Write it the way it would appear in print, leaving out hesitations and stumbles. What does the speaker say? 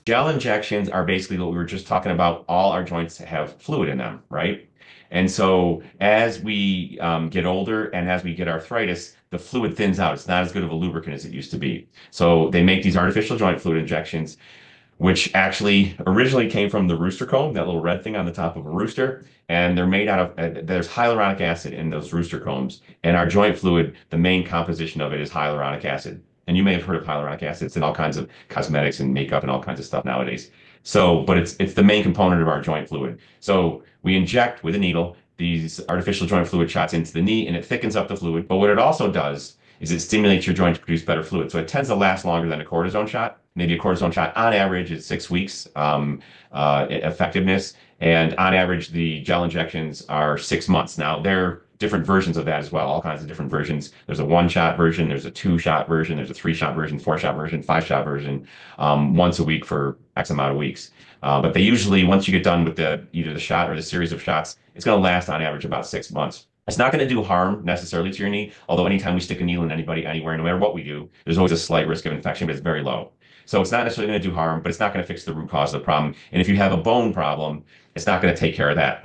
Gel injections are basically what we were just talking about. All our joints have fluid in them, right? And so as we get older and as we get arthritis, the fluid thins out. It's not as good of a lubricant as it used to be. So they make these artificial joint fluid injections, which actually originally came from the rooster comb, that little red thing on the top of a rooster. And they're made out of, there's hyaluronic acid in those rooster combs. And our joint fluid, the main composition of it is hyaluronic acid. And you may have heard of hyaluronic acid. It's in all kinds of cosmetics and makeup and all kinds of stuff nowadays. So, but it's the main component of our joint fluid. So we inject with a needle these artificial joint fluid shots into the knee and it thickens up the fluid. But what it also does is it stimulates your joint to produce better fluid. So it tends to last longer than a cortisone shot. Maybe a cortisone shot on average is 6 weeks effectiveness. And on average, the gel injections are 6 months. Now, there are different versions of that as well, all kinds of different versions. There's a 1 shot version, there's a 2 shot version, there's a 3 shot version, 4 shot version, 5 shot version, once a week for X amount of weeks. But they usually, once you get done with either the shot or the series of shots, it's going to last on average about 6 months. It's not going to do harm necessarily to your knee, although anytime we stick a needle in anybody, anywhere, no matter what we do, there's always a slight risk of infection, but it's very low. So it's not necessarily going to do harm, but it's not going to fix the root cause of the problem. And if you have a bone problem, it's not going to take care of that.